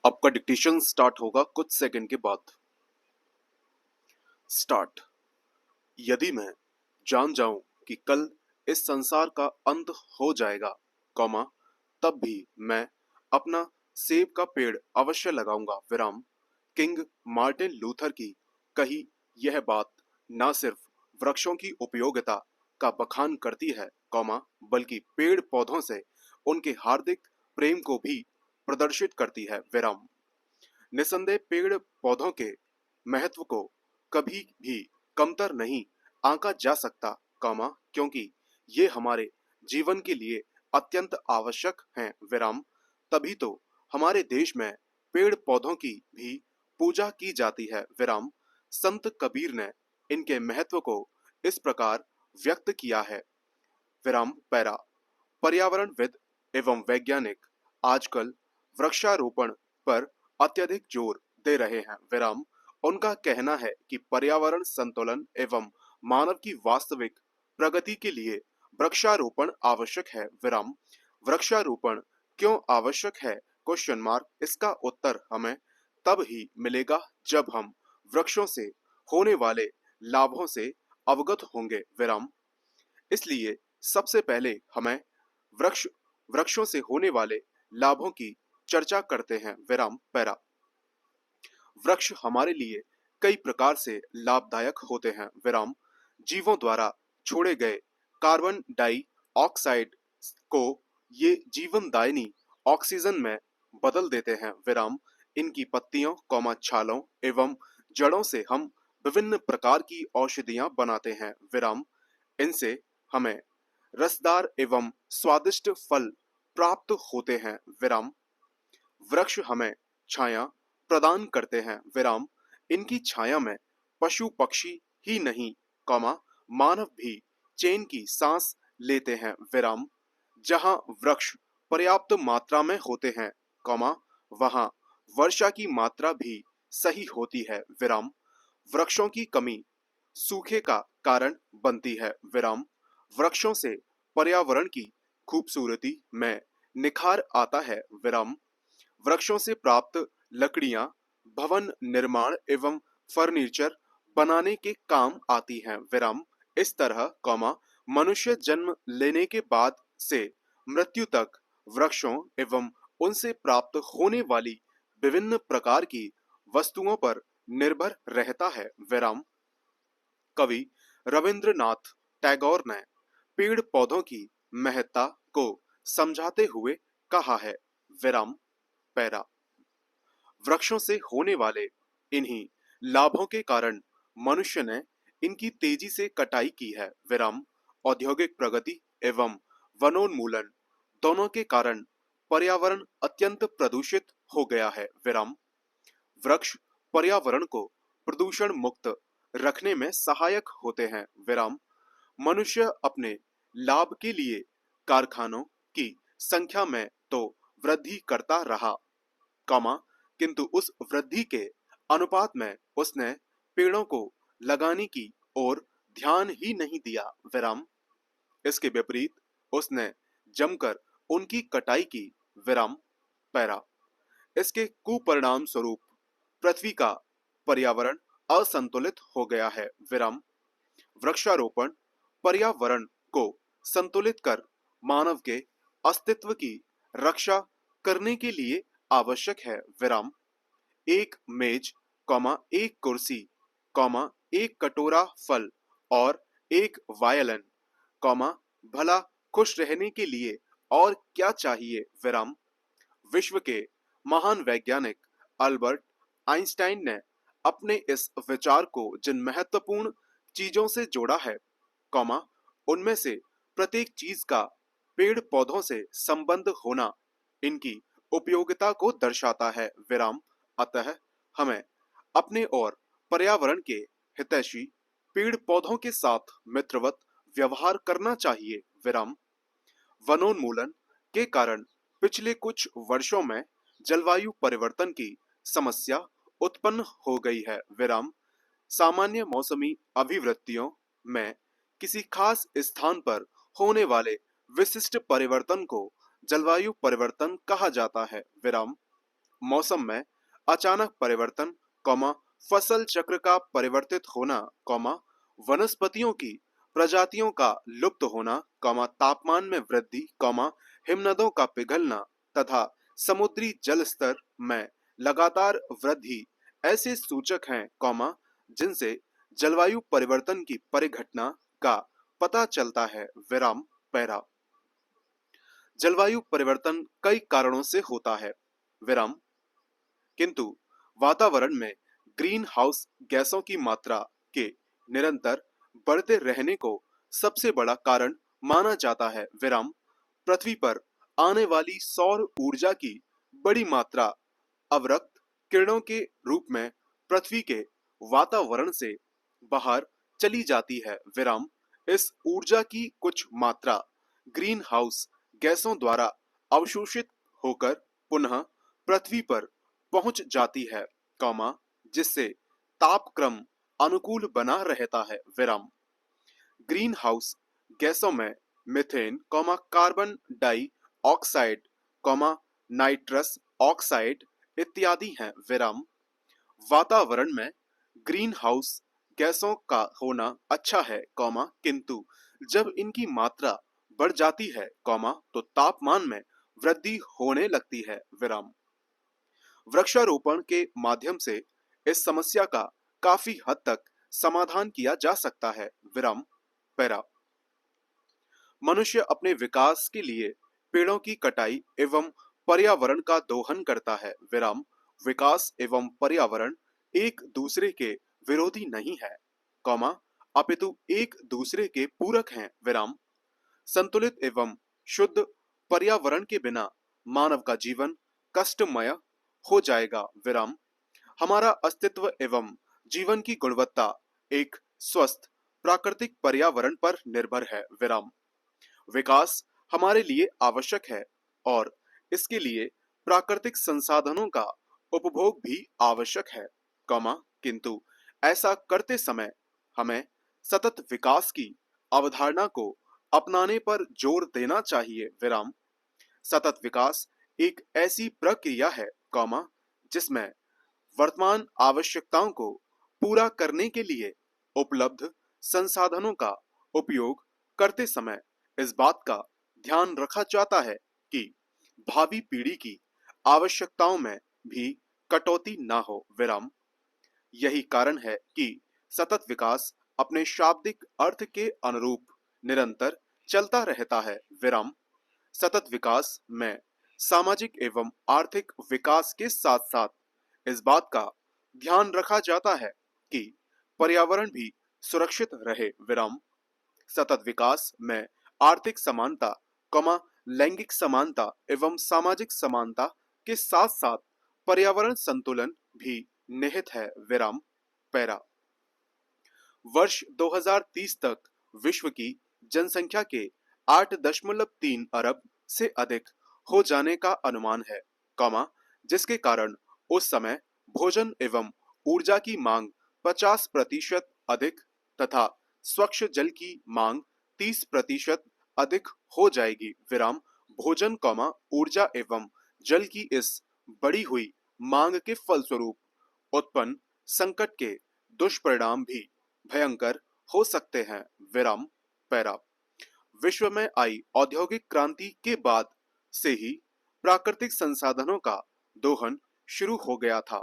आपका dictation start होगा कुछ सेकंड के बाद। स्टार्ट। यदि मैं जान जाऊं कि कल इस संसार का अंत हो जाएगा, कॉमा, तब भी मैं अपना सेब का पेड़ अवश्य लगाऊंगा, विराम। किंग मार्टिन लूथर की कही यह बात न सिर्फ वृक्षों की उपयोगिता का बखान करती है, कॉमा, बल्कि पेड़ पौधों से उनके हार्दिक प्रेम को भी प्रदर्शित करती है, विराम। निसंदेह पेड़ पौधों के महत्व को कभी भी कमतर नहीं आंका जा सकता, कॉमा, क्योंकि ये हमारे जीवन के लिए अत्यंत आवश्यक हैं, विराम। तभी तो हमारे देश में पेड़ पौधों की भी पूजा की जाती है, विराम। संत कबीर ने इनके महत्व को इस प्रकार व्यक्त किया है, विराम, पैरा। पर्यावरणविद एवं वैज्ञानिक आजकल वृक्षारोपण पर अत्यधिक जोर दे रहे हैं, विराम। उनका कहना है कि पर्यावरण संतुलन एवं मानव की वास्तविक प्रगति के लिए वृक्षारोपण आवश्यक है, विराम। वृक्षारोपण क्यों आवश्यक है, क्वेश्चन मार्क। इसका उत्तर हमें तब ही मिलेगा जब हम वृक्षों से होने वाले लाभों से अवगत होंगे, विराम। इसलिए सबसे पहले हमें वृक्ष वृक्षों से होने वाले लाभों की चर्चा करते हैं, विराम, पैरा। वृक्ष हमारे लिए कई प्रकार से लाभदायक होते हैं, विराम। जीवों द्वारा छोड़े गए कार्बन डाई ऑक्साइड को ये जीवनदायिनी ऑक्सीजन में बदल देते हैं, विराम। इनकी पत्तियों, कौमा, छालों एवं जड़ों से हम विभिन्न प्रकार की औषधियां बनाते हैं, विराम। इनसे हमें रसदार एवं स्वादिष्ट फल प्राप्त होते हैं, विराम। वृक्ष हमें छाया प्रदान करते हैं, विराम। इनकी छाया में पशु पक्षी ही नहीं, कौमा, मानव भी चैन की सांस लेते हैं, विराम। जहां वृक्ष पर्याप्त मात्रा में होते हैं, कौमा, वहां वर्षा की मात्रा भी सही होती है, विराम। वृक्षों की कमी सूखे का कारण बनती है, विराम। वृक्षों से पर्यावरण की खूबसूरती में निखार आता है, विराम। वृक्षों से प्राप्त लकड़ियां भवन निर्माण एवं फर्नीचर बनाने के काम आती हैं, विराम। इस तरह, कौमा, मनुष्य जन्म लेने के बाद से मृत्यु तक वृक्षों एवं उनसे प्राप्त होने वाली विभिन्न प्रकार की वस्तुओं पर निर्भर रहता है, विराम। कवि रविंद्रनाथ टैगोर ने पेड़ पौधों की महत्ता को समझाते हुए कहा है, विराम, पैरा। वृक्षों से होने वाले इन्हीं लाभों के कारण मनुष्य ने इनकी तेजी से कटाई की है, विराम। औद्योगिक प्रगति एवं वनोन्मूलन दोनों के कारण पर्यावरण अत्यंत प्रदूषित हो गया है, विराम। वृक्ष पर्यावरण को प्रदूषण मुक्त रखने में सहायक होते हैं, विराम। मनुष्य अपने लाभ के लिए कारखानों की संख्या में तो वृद्धि करता रहा, कॉमा, किंतु उस वृद्धि के अनुपात में उसने पेड़ों को लगाने की ओर ध्यान ही नहीं दिया, विराम। इसके विपरीत उसने जमकर उनकी कटाई की, विराम, पैरा। इसके कुपरिणाम स्वरूप पृथ्वी का पर्यावरण असंतुलित हो गया है, विराम। वृक्षारोपण पर्यावरण को संतुलित कर मानव के अस्तित्व की रक्षा करने के लिए आवश्यक है, विराम। एक मेज, कॉमा, एक कुर्सी, कॉमा, एक कटोरा फल और एक वायलिन, कॉमा, भला खुश रहने के लिए और क्या चाहिए, विराम। विश्व के महान वैज्ञानिक अल्बर्ट आइंस्टाइन ने अपने इस विचार को जिन महत्वपूर्ण चीजों से जोड़ा है, कॉमा, उनमें से प्रत्येक चीज का पेड़ पौधों से संबंध होना इनकी उपयोगिता को दर्शाता है, विराम। अतः हमें अपने और पर्यावरण के हितैषी पेड़ पौधों के साथ मित्रवत व्यवहार करना चाहिए, विराम। वनोन्मूलन के कारण पिछले कुछ वर्षों में जलवायु परिवर्तन की समस्या उत्पन्न हो गई है, विराम। सामान्य मौसमी अभिवृत्तियों में किसी खास स्थान पर होने वाले विशिष्ट परिवर्तन को जलवायु परिवर्तन कहा जाता है, विराम। मौसम में अचानक परिवर्तन, कौमा फसल चक्र का परिवर्तित होना, कौमा वनस्पतियों की प्रजातियों का लुप्त होना, कौमा तापमान में वृद्धि, कौमा हिमनदों का पिघलना तथा समुद्री जल स्तर में लगातार वृद्धि ऐसे सूचक हैं, कौमा जिनसे जलवायु परिवर्तन की परिघटना का पता चलता है। विराम पैरा। जलवायु परिवर्तन कई कारणों से होता है, विराम, किंतु वातावरण में ग्रीन हाउस गैसों की मात्रा के निरंतर बढ़ते रहने को सबसे बड़ा कारण माना जाता है। विराम पृथ्वी पर आने वाली सौर ऊर्जा की बड़ी मात्रा अवरक्त किरणों के रूप में पृथ्वी के वातावरण से बाहर चली जाती है। विराम इस ऊर्जा की कुछ मात्रा ग्रीन हाउस गैसों द्वारा अवशोषित होकर पुनः पृथ्वी पर पहुंच जाती है, कौमा जिससे तापक्रम अनुकूल बना रहता है। विराम ग्रीन हाउस गैसों में methane, comma carbon dioxide, comma nitrous oxide इत्यादि हैं। विराम वातावरण में ग्रीन हाउस गैसों का होना अच्छा है, कौमा किंतु जब इनकी मात्रा बढ़ जाती है, कौमा तो तापमान में वृद्धि होने लगती है। विराम वृक्षारोपण के माध्यम से इस समस्या का काफी हद तक समाधान किया जा सकता है। विराम पैरा। मनुष्य अपने विकास के लिए पेड़ों की कटाई एवं पर्यावरण का दोहन करता है। विराम विकास एवं पर्यावरण एक दूसरे के विरोधी नहीं है, कौमा अपितु एक दूसरे के पूरक हैं। विराम संतुलित एवं शुद्ध पर्यावरण के बिना मानव का जीवन कष्टमय हो जाएगा। विराम हमारा अस्तित्व एवं जीवन की गुणवत्ता एक स्वस्थ प्राकृतिक पर्यावरण पर निर्भर है। विराम विकास हमारे लिए आवश्यक है और इसके लिए प्राकृतिक संसाधनों का उपभोग भी आवश्यक है, कौमा किंतु ऐसा करते समय हमें सतत विकास की अवधारणा को अपनाने पर जोर देना चाहिए। विराम सतत विकास एक ऐसी प्रक्रिया है, कौमा जिसमें वर्तमान आवश्यकताओं को पूरा करने के लिए उपलब्ध संसाधनों का उपयोग करते समय इस बात का ध्यान रखा जाता है कि भावी पीढ़ी की आवश्यकताओं में भी कटौती ना हो। विराम यही कारण है कि सतत विकास अपने शाब्दिक अर्थ के अनुरूप निरंतर चलता रहता है। विराम सतत विकास में सामाजिक एवं आर्थिक विकास के साथ साथ इस बात का ध्यान रखा जाता है कि पर्यावरण भी सुरक्षित रहे। विराम सतत विकास में आर्थिक समानता, कौमा लैंगिक समानता एवं सामाजिक समानता के साथ साथ पर्यावरण संतुलन भी निहित है। विराम पैरा वर्ष 2030 तक विश्व की जनसंख्या के 8.3 अरब से अधिक हो जाने का अनुमान है, कौमा जिसके कारण उस समय भोजन एवं ऊर्जा की मांग 50% अधिक तथा स्वच्छ जल की मांग 30% अधिक हो जाएगी। विराम भोजन, कौमा ऊर्जा एवं जल की इस बढ़ी हुई मांग के फलस्वरूप उत्पन्न संकट के दुष्परिणाम भी भयंकर हो सकते हैं। विराम पैरा विश्व में आई औद्योगिक क्रांति के बाद से ही प्राकृतिक संसाधनों का दोहन शुरू हो गया था,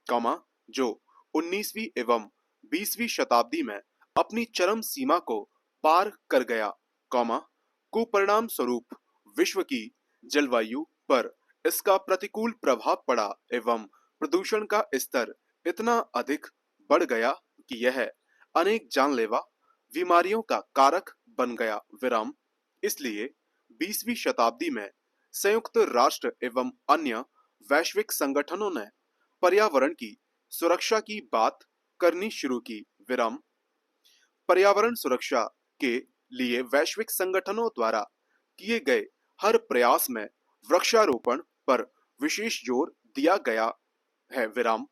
कौमा जो 19वीं एवं 20वीं शताब्दी में अपनी चरम सीमा को पार कर गया, कौमा कुपरिणाम स्वरूप विश्व की जलवायु पर इसका प्रतिकूल प्रभाव पड़ा एवं प्रदूषण का स्तर इतना अधिक बढ़ गया कि यह अनेक जानलेवा बीमारियों का कारक बन गया। विराम इसलिए 20वीं शताब्दी में संयुक्त राष्ट्र एवं अन्य वैश्विक संगठनों ने पर्यावरण की सुरक्षा की बात करनी शुरू की। विराम पर्यावरण सुरक्षा के लिए वैश्विक संगठनों द्वारा किए गए हर प्रयास में वृक्षारोपण पर विशेष जोर दिया गया है। विराम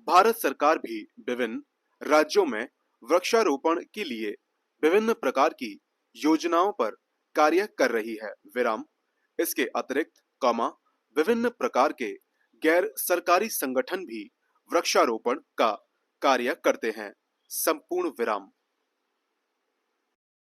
भारत सरकार भी विभिन्न राज्यों में वृक्षारोपण के लिए विभिन्न प्रकार की योजनाओं पर कार्य कर रही है। विराम इसके अतिरिक्त, कौमा विभिन्न प्रकार के गैर सरकारी संगठन भी वृक्षारोपण का कार्य करते हैं। संपूर्ण विराम।